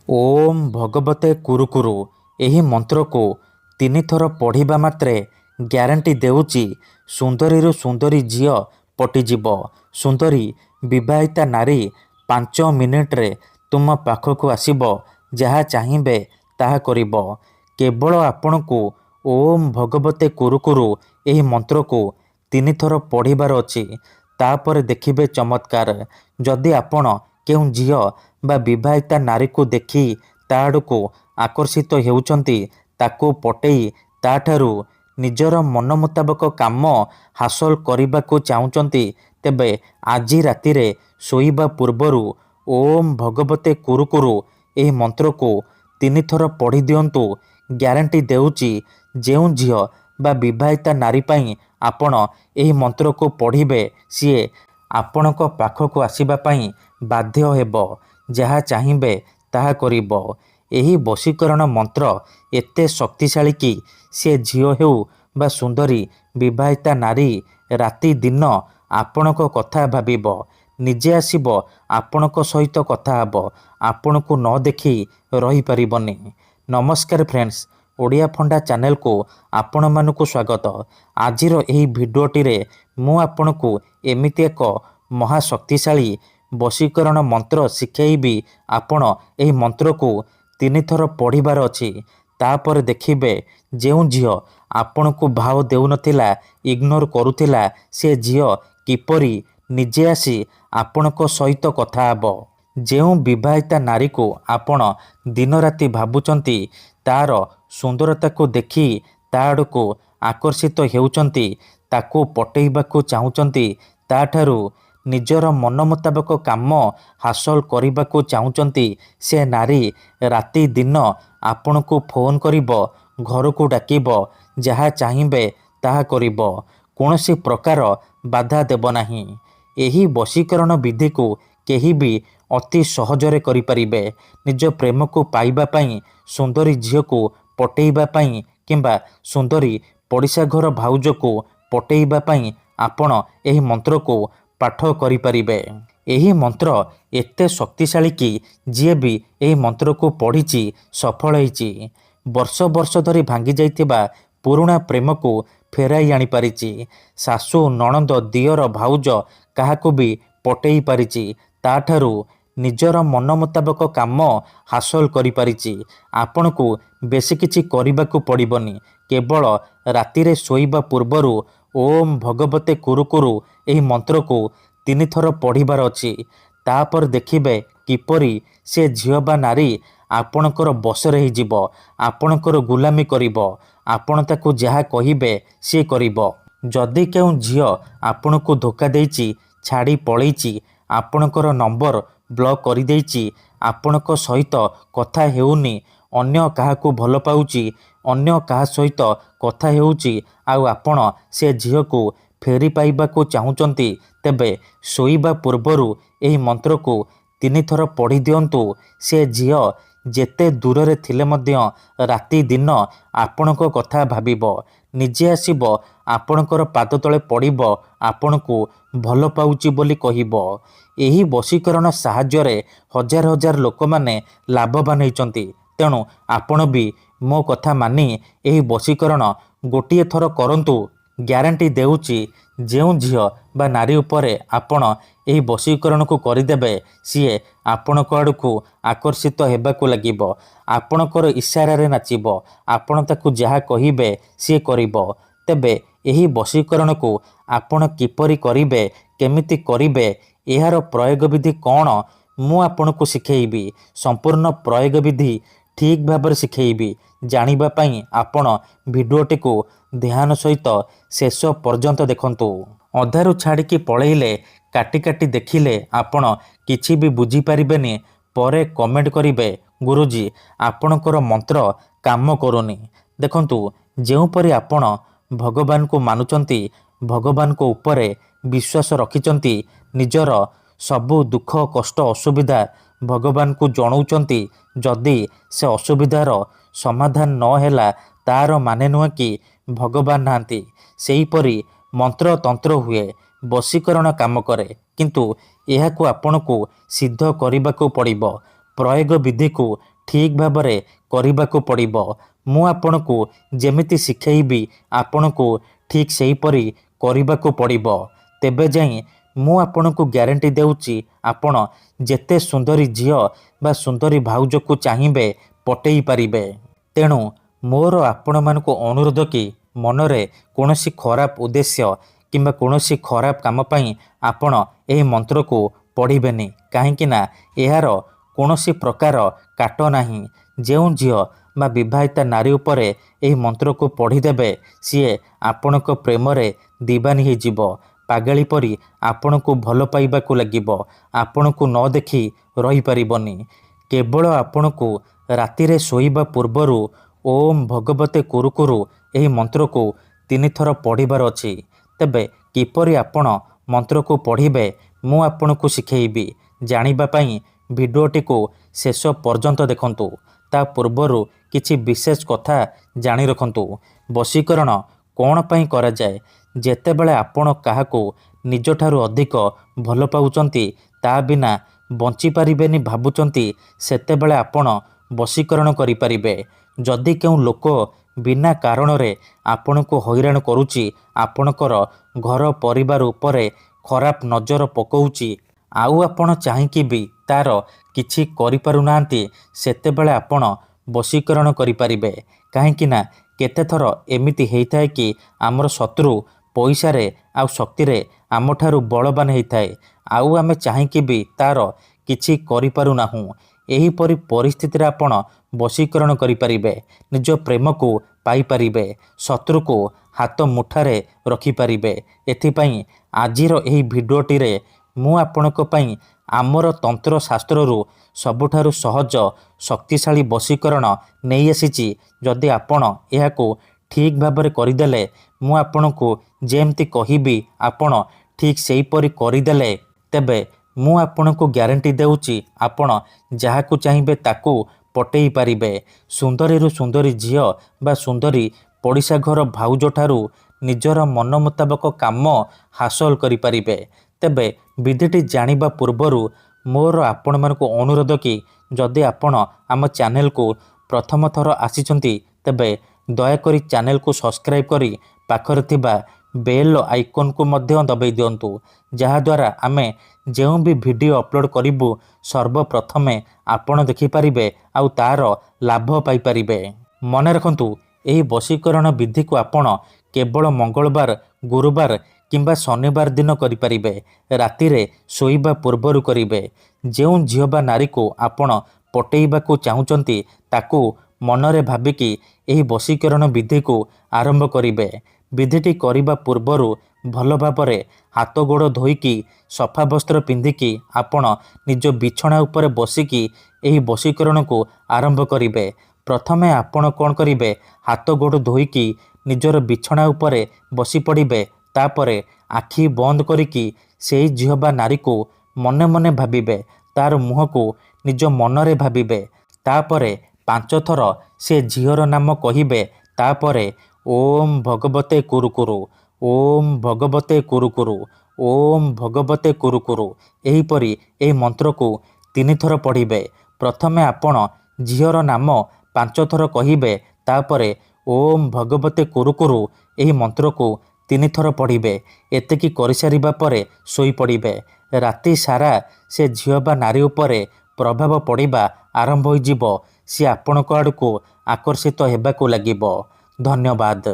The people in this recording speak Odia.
ଓମ୍ ଭଗବତେ କୁରୁକୁରୁ ଏହି ମନ୍ତ୍ରକୁ 3 ଥର ପଢ଼ିବା ମାତ୍ରେ ଗ୍ୟାରେଣ୍ଟି ଦେଉଛି ସୁନ୍ଦରୀରୁ ସୁନ୍ଦରୀ ଝିଅ ପଟିଯିବ। ସୁନ୍ଦରୀ ବିବାହିତା ନାରୀ 5 ମିନିଟରେ ତୁମ ପାଖକୁ ଆସିବ। ଯାହା ଚାହିଁବେ ତାହା କରିବ। କେବଳ ଆପଣଙ୍କୁ ଓମ୍ ଭଗବତେ କୁରୁକୁରୁ ଏହି ମନ୍ତ୍ରକୁ 3 ଥର ପଢ଼ିବାର ଅଛି। ତାପରେ ଦେଖିବେ ଚମତ୍କାର। ଯଦି ଆପଣ କେଉଁ ଝିଅ ବା ବିବାହିତା ନାରୀକୁ ଦେଖି ତା ଆଡ଼କୁ ଆକର୍ଷିତ ହେଉଛନ୍ତି, ତାକୁ ପଟେଇ ତାଠାରୁ ନିଜର ମନ ମୁତାବକ କାମ ହାସଲ କରିବାକୁ ଚାହୁଁଛନ୍ତି, ତେବେ ଆଜି ରାତିରେ ଶୋଇବା ପୂର୍ବରୁ ଓମ୍ ଭଗବତେ କୁରୁକୁରୁ ଏହି ମନ୍ତ୍ରକୁ 3 ଥର ପଢ଼ି ଦିଅନ୍ତୁ। ଗ୍ୟାରେଣ୍ଟି ଦେଉଛି ଯେଉଁ ଝିଅ ବା ବିବାହିତା ନାରୀ ପାଇଁ ଆପଣ ଏହି ମନ୍ତ୍ରକୁ ପଢ଼ିବେ, ସିଏ ଆପଣଙ୍କ ପାଖକୁ ଆସିବା ପାଇଁ ବାଧ୍ୟ ହେବ। ଯାହା ଚାହିଁବେ ତାହା କରିବ। ଏହି ବଶୀକରଣ ମନ୍ତ୍ର ଏତେ ଶକ୍ତିଶାଳୀ କି ସେ ଝିଅ ହେଉ ବା ସୁନ୍ଦରୀ ବିବାହିତା ନାରୀ ରାତି ଦିନ ଆପଣଙ୍କ କଥା ଭାବିବ। ନିଜେ ଆସିବ ଆପଣଙ୍କ ସହିତ କଥା ହେବ। ଆପଣଙ୍କୁ ନ ଦେଖି ରହିପାରିବନି। ନମସ୍କାର ଫ୍ରେଣ୍ଡସ୍, ଓଡ଼ିଆ ଫଣ୍ଡା ଚ୍ୟାନେଲକୁ ଆପଣମାନଙ୍କୁ ସ୍ୱାଗତ। ଆଜିର ଏହି ଭିଡ଼ିଓଟିରେ ମୁଁ ଆପଣଙ୍କୁ ଏମିତି ଏକ ମହାଶକ୍ତିଶାଳୀ ବଶୀକରଣ ମନ୍ତ୍ର ଶିଖେଇବି। ଆପଣ ଏହି ମନ୍ତ୍ରକୁ 3 ଥର ପଢ଼ିବାର ଅଛି। ତାପରେ ଦେଖିବେ ଯେଉଁ ଝିଅ ଆପଣଙ୍କୁ ଭାව ଦେଉନଥିଲା, ଇଗ୍ନୋର କରୁଥିଲା, ସେ ଝିଅ କିପରି ନିଜେ ଆସି ଆପଣଙ୍କ ସହିତ କଥା ହେବ। ଯେଉଁ ବିବାହିତା ନାରୀକୁ ଆପଣ ଦିନରାତି ଭାବୁଛନ୍ତି, ତାର ସୁନ୍ଦରତାକୁ ଦେଖି ତା ଆଡ଼କୁ ଆକର୍ଷିତ ହେଉଛନ୍ତି, ତାକୁ ପଟେଇବାକୁ ଚାହୁଁଛନ୍ତି, ତାଠାରୁ ନିଜର ମନ ମୁତାବକ କାମ ହାସଲ କରିବାକୁ ଚାହୁଁଛନ୍ତି, ସେ ନାରୀ ରାତି ଦିନ ଆପଣଙ୍କୁ ଫୋନ କରିବ, ଘରକୁ ଡାକିବ, ଯାହା ଚାହିଁବେ ତାହା କରିବ। କୌଣସି ପ୍ରକାର ବାଧା ଦେବ ନାହିଁ। ଏହି ବଶୀକରଣ ବିଧିକୁ କେହି ବି ଅତି ସହଜରେ କରିପାରିବେ। ନିଜ ପ୍ରେମକୁ ପାଇବା ପାଇଁ, ସୁନ୍ଦରୀ ଝିଅକୁ ପଟେଇବା ପାଇଁ କିମ୍ବା ସୁନ୍ଦରୀ ପଡ଼ିଶା ଘର ଭାଉଜକୁ ପଟେଇବା ପାଇଁ ଆପଣ ଏହି ମନ୍ତ୍ରକୁ ପାଠ କରିପାରିବେ। ଏହି ମନ୍ତ୍ର ଏତେ ଶକ୍ତିଶାଳୀ କି ଯିଏ ବି ଏହି ମନ୍ତ୍ରକୁ ପଢ଼ିଛି ସଫଳ ହେଇଛି। ବର୍ଷ ବର୍ଷ ଧରି ଭାଙ୍ଗି ଯାଇଥିବା ପୁରୁଣା ପ୍ରେମକୁ ଫେରାଇ ଆଣିପାରିଛି। ଶାଶୁ, ନଣନ୍ଦ, ଦିଅର, ଭାଉଜ କାହାକୁ ବି ପଟେଇ ପାରିଛି। ତାଠାରୁ ନିଜର ମନ ମୁତାବକ କାମ ହାସଲ କରିପାରିଛି। ଆପଣଙ୍କୁ ବେଶୀ କିଛି କରିବାକୁ ପଡ଼ିବନି। କେବଳ ରାତିରେ ଶୋଇବା ପୂର୍ବରୁ ଓମ୍ ଭଗବତେ କୁରୁକୁରୁ ଏହି ମନ୍ତ୍ରକୁ 3 ଥର ପଢ଼ିବାର ଅଛି। ତାପରେ ଦେଖିବେ କିପରି ସେ ଝିଅ ବା ନାରୀ ଆପଣଙ୍କର ବଶରେ ହେଇଯିବ, ଆପଣଙ୍କର ଗୁଲାମୀ କରିବ। ଆପଣ ତାକୁ ଯାହା କହିବେ ସିଏ କରିବ। ଯଦି କେଉଁ ଝିଅ ଆପଣଙ୍କୁ ଧୋକା ଦେଇଛି, ଛାଡ଼ି ପଳେଇଛି, ଆପଣଙ୍କର ନମ୍ବର ବ୍ଲକ୍ କରିଦେଇଛି, ଆପଣଙ୍କ ସହିତ କଥା ହେଉନି, ଅନ୍ୟ କାହାକୁ ଭଲ ପାଉଛି, ଅନ୍ୟ କାହା ସହିତ କଥା ହେଉଛି, ଆଉ ଆପଣ ସେ ଝିଅକୁ ଫେରି ପାଇବାକୁ ଚାହୁଁଛନ୍ତି, ତେବେ ଶୋଇବା ପୂର୍ବରୁ ଏହି ମନ୍ତ୍ରକୁ 3 ଥର ପଢ଼ି ଦିଅନ୍ତୁ। ସେ ଝିଅ ଯେତେ ଦୂରରେ ଥିଲେ ମଧ୍ୟ ରାତି ଦିନ ଆପଣଙ୍କ କଥା ଭାବିବ। ନିଜେ ଆସିବ ଆପଣଙ୍କର ପାଦ ତଳେ ପଡ଼ିବ, ଆପଣଙ୍କୁ ଭଲ ପାଉଛି ବୋଲି କହିବ। ଏହି ବଶୀକରଣ ସାହାଯ୍ୟରେ ହଜାର ହଜାର ଲୋକମାନେ ଲାଭବାନ ହେଇଛନ୍ତି। ତେଣୁ ଆପଣ ବି ମୋ କଥା ମାନି ଏହି ବଶୀକରଣ ଗୋଟିଏ ଥର କରନ୍ତୁ। ଗ୍ୟାରେଣ୍ଟି ଦେଉଛି ଯେଉଁ ଝିଅ ବା ନାରୀ ଉପରେ ଆପଣ ଏହି ବଶୀକରଣକୁ କରିଦେବେ, ସିଏ ଆପଣଙ୍କ ଆଡ଼କୁ ଆକର୍ଷିତ ହେବାକୁ ଲାଗିବ। ଆପଣଙ୍କର ଇସାରାରେ ନାଚିବ। ଆପଣ ତାକୁ ଯାହା କହିବେ ସିଏ କରିବ। ତେବେ ଏହି ବଶୀକରଣକୁ ଆପଣ କିପରି କରିବେ, କେମିତି କରିବେ, ଏହାର ପ୍ରୟୋଗ ବିଧି କ'ଣ, ମୁଁ ଆପଣଙ୍କୁ ଶିଖେଇବି। ସମ୍ପୂର୍ଣ୍ଣ ପ୍ରୟୋଗ ବିଧି ଠିକ୍ ଭାବରେ ଶିଖେଇବି। ଜାଣିବା ପାଇଁ ଆପଣ ଭିଡ଼ିଓଟିକୁ ଧ୍ୟାନ ସହିତ ଶେଷ ପର୍ଯ୍ୟନ୍ତ ଦେଖନ୍ତୁ। ଅଧାରୁ ଛାଡ଼ିକି ପଳେଇଲେ, କାଟି କାଟି ଦେଖିଲେ ଆପଣ କିଛି ବି ବୁଝିପାରିବେନି। ପରେ କମେଣ୍ଟ କରିବେ, ଗୁରୁଜୀ ଆପଣଙ୍କର ମନ୍ତ୍ର କାମ କରୁନି। ଦେଖନ୍ତୁ, ଯେଉଁପରି ଆପଣ ଭଗବାନଙ୍କୁ ମାନୁଛନ୍ତି, ଭଗବାନଙ୍କ ଉପରେ ବିଶ୍ୱାସ ରଖିଛନ୍ତି, ନିଜର ସବୁ ଦୁଃଖ, କଷ୍ଟ, ଅସୁବିଧା ଭଗବାନଙ୍କୁ ଜଣାଉଛନ୍ତି, ଯଦି ସେ ଅସୁବିଧାର ସମାଧାନ ନ ହେଲା, ତାର ମାନେ ନୁହେଁ କି ଭଗବାନ ନାହାନ୍ତି। ସେହିପରି ମନ୍ତ୍ର ତନ୍ତ୍ର ହୁଏ, ବଶୀକରଣ କାମ କରେ, କିନ୍ତୁ ଏହାକୁ ଆପଣଙ୍କୁ ସିଦ୍ଧ କରିବାକୁ ପଡ଼ିବ। ପ୍ରୟୋଗ ବିଧିକୁ ଠିକ୍ ଭାବରେ କରିବାକୁ ପଡ଼ିବ। ମୁଁ ଆପଣଙ୍କୁ ଯେମିତି ଶିଖେଇବି ଆପଣଙ୍କୁ ଠିକ୍ ସେହିପରି କରିବାକୁ ପଡ଼ିବ। ତେବେ ଯାଇ ମୁଁ ଆପଣଙ୍କୁ ଗ୍ୟାରେଣ୍ଟି ଦେଉଛି ଆପଣ ଯେତେ ସୁନ୍ଦରୀ ଝିଅ ବା ସୁନ୍ଦରୀ ଭାଉଜକୁ ଚାହିଁବେ ପଟେଇ ପାରିବେ। ତେଣୁ ମୋର ଆପଣମାନଙ୍କୁ ଅନୁରୋଧ କି ମନରେ କୌଣସି ଖରାପ ଉଦ୍ଦେଶ୍ୟ କିମ୍ବା କୌଣସି ଖରାପ କାମ ପାଇଁ ଆପଣ ଏହି ମନ୍ତ୍ରକୁ ପଢ଼ିବେନି। କାହିଁକି ନା ଏହାର କୌଣସି ପ୍ରକାର କାଟ ନାହିଁ। ଯେଉଁ ଝିଅ ବା ବିବାହିତା ନାରୀ ଉପରେ ଏହି ମନ୍ତ୍ରକୁ ପଢ଼ିଦେବେ ସିଏ ଆପଣଙ୍କ ପ୍ରେମରେ ଦିବାନୀ ହେଇଯିବ। ପାଗଳି ପରି ଆପଣଙ୍କୁ ଭଲ ପାଇବାକୁ ଲାଗିବ। ଆପଣଙ୍କୁ ନ ଦେଖି ରହିପାରିବନି। କେବଳ ଆପଣଙ୍କୁ ରାତିରେ ଶୋଇବା ପୂର୍ବରୁ ଓମ୍ ଭଗବତେ କୁରୁକୁରୁ ଏହି ମନ୍ତ୍ରକୁ 3 ଥର ପଢ଼ିବାର ଅଛି। ତେବେ କିପରି ଆପଣ ମନ୍ତ୍ରକୁ ପଢ଼ିବେ ମୁଁ ଆପଣଙ୍କୁ ଶିଖେଇବି। ଜାଣିବା ପାଇଁ ଭିଡ଼ିଓଟିକୁ ଶେଷ ପର୍ଯ୍ୟନ୍ତ ଦେଖନ୍ତୁ। ତା ପୂର୍ବରୁ କିଛି ବିଶେଷ କଥା ଜାଣି ରଖନ୍ତୁ। ବଶୀକରଣ କ'ଣ ପାଇଁ କରାଯାଏ? ଯେତେବେଳେ ଆପଣ କାହାକୁ ନିଜଠାରୁ ଅଧିକ ଭଲ ପାଉଛନ୍ତି ତା ବିନା ବଞ୍ଚିପାରିବେନି ଭାବୁଛନ୍ତି ସେତେବେଳେ ଆପଣ ବଶୀକରଣ କରିପାରିବେ। ଯଦି କେଉଁ ଲୋକ ବିନା କାରଣରେ ଆପଣଙ୍କୁ ହଇରାଣ କରୁଛି, ଆପଣଙ୍କର ଘର ପରିବାର ଉପରେ ଖରାପ ନଜର ପକାଉଛି, ଆଉ ଆପଣ ଚାହିଁକି ବି ତାର କିଛି କରିପାରୁନାହାନ୍ତି, ସେତେବେଳେ ଆପଣ ବଶୀକରଣ କରିପାରିବେ। କାହିଁକି ନା କେତେଥର ଏମିତି ହେଇଥାଏ କି ଆମର ଶତ୍ରୁ ପଇସାରେ ଆଉ ଶକ୍ତିରେ ଆମଠାରୁ ବଳବାନ ହେଇଥାଏ, ଆଉ ଆମେ ଚାହିଁକି ବି ତାର କିଛି କରିପାରୁନାହୁଁ। ଏହିପରି ପରିସ୍ଥିତିରେ ଆପଣ ବଶୀକରଣ କରିପାରିବେ। ନିଜ ପ୍ରେମକୁ ପାଇପାରିବେ। ଶତ୍ରୁକୁ ହାତ ମୁଠାରେ ରଖିପାରିବେ। ଏଥିପାଇଁ ଆଜିର ଏହି ଭିଡ଼ିଓଟିରେ ମୁଁ ଆପଣଙ୍କ ପାଇଁ ଆମର ତନ୍ତ୍ରଶାସ୍ତ୍ରରୁ ସବୁଠାରୁ ସହଜ ଶକ୍ତିଶାଳୀ ବଶୀକରଣ ନେଇ ଆସିଛି। ଯଦି ଆପଣ ଏହାକୁ ଠିକ୍ ଭାବରେ କରିଦେଲେ, ମୁଁ ଆପଣଙ୍କୁ ଯେମିତି କହିବି ଆପଣ ଠିକ୍ ସେହିପରି କରିଦେଲେ, ତେବେ ମୁଁ ଆପଣଙ୍କୁ ଗ୍ୟାରେଣ୍ଟି ଦେଉଛି ଆପଣ ଯାହାକୁ ଚାହିଁବେ ତାକୁ ପଟେଇ ପାରିବେ। ସୁନ୍ଦରୀରୁ ସୁନ୍ଦରୀ ଝିଅ ବା ସୁନ୍ଦରୀ ପଡ଼ିଶା ଘର ଭାଉଜଠାରୁ ନିଜର ମନ ମୁତାବକ କାମ ହାସଲ କରିପାରିବେ। ତେବେ ବିଧିଟି ଜାଣିବା ପୂର୍ବରୁ ମୋର ଆପଣମାନଙ୍କୁ ଅନୁରୋଧ କି ଯଦି ଆପଣ ଆମ ଚ୍ୟାନେଲକୁ ପ୍ରଥମ ଥର ଆସିଛନ୍ତି ତେବେ ଦୟାକରି ଚ୍ୟାନେଲକୁ ସବସ୍କ୍ରାଇବ୍ କରି ପାଖରେ ଥିବା ବେଲ୍ ଆଇକନ୍କୁ ମଧ୍ୟ ଦବାଇ ଦିଅନ୍ତୁ। ଯାହାଦ୍ୱାରା ଆମେ ଯେଉଁ ବି ଭିଡ଼ିଓ ଅପଲୋଡ଼ କରିବୁ ସର୍ବପ୍ରଥମେ ଆପଣ ଦେଖିପାରିବେ ଆଉ ତାର ଲାଭ ପାଇପାରିବେ। ମନେ ରଖନ୍ତୁ, ଏହି ବଶୀକରଣ ବିଧିକୁ ଆପଣ କେବଳ ମଙ୍ଗଳବାର, ଗୁରୁବାର କିମ୍ବା ଶନିବାର ଦିନ କରିପାରିବେ। ରାତିରେ ଶୋଇବା ପୂର୍ବରୁ କରିବେ। ଯେଉଁ ଝିଅ ବା ନାରୀକୁ ଆପଣ ପଟେଇବାକୁ ଚାହୁଁଛନ୍ତି ତାକୁ ମନରେ ଭାବିକି ଏହି ବଶୀକରଣ ବିଧିକୁ ଆରମ୍ଭ କରିବେ। ବିଧିଟି କରିବା ପୂର୍ବରୁ ଭଲ ଭାବରେ ହାତ ଗୋଡ଼ ଧୋଇକି ସଫା ବସ୍ତ୍ର ପିନ୍ଧିକି ଆପଣ ନିଜ ବିଛଣା ଉପରେ ବସିକି ଏହି ବଶୀକରଣକୁ ଆରମ୍ଭ କରିବେ। ପ୍ରଥମେ ଆପଣ କ'ଣ କରିବେ, ହାତ ଗୋଡ଼ ଧୋଇକି ନିଜର ବିଛଣା ଉପରେ ବସି ପଡ଼ିବେ। ତାପରେ ଆଖି ବନ୍ଦ କରିକି ସେଇ ଝିଅ ବା ନାରୀକୁ ମନେ ମନେ ଭାବିବେ। ତାର ମୁହଁକୁ ନିଜ ମନରେ ଭାବିବେ। ତାପରେ 5 ଥର ସେ ଝିଅର ନାମ କହିବେ। ତାପରେ ଓମ୍ ଭଗବତେ କୁରୁକୁରୁ, ଓମ୍ ଭଗବତେ କୁରୁକୁରୁ, ଓମ୍ ଭଗବତେ କୁରୁକୁରୁ ଏହିପରି ଏହି ମନ୍ତ୍ରକୁ 3 ଥର ପଢ଼ିବେ। ପ୍ରଥମେ ଆପଣ ଝିଅର ନାମ 5 ଥର କହିବେ। ତାପରେ ଓମ୍ ଭଗବତେ କୁରୁକୁରୁ ଏହି ମନ୍ତ୍ରକୁ 3 ଥର ପଢ଼ିବେ। ଏତିକି କରିସାରିବା ପରେ ଶୋଇପଡ଼ିବେ। ରାତି ସାରା ସେ ଝିଅ ବା ନାରୀ ଉପରେ ପ୍ରଭାବ ପଡ଼ିବା ଆରମ୍ଭ ହୋଇଯିବ। ସିଏ ଆପଣଙ୍କ ଆଡ଼କୁ ଆକର୍ଷିତ ହେବାକୁ ଲାଗିବ। ଧନ୍ୟବାଦ।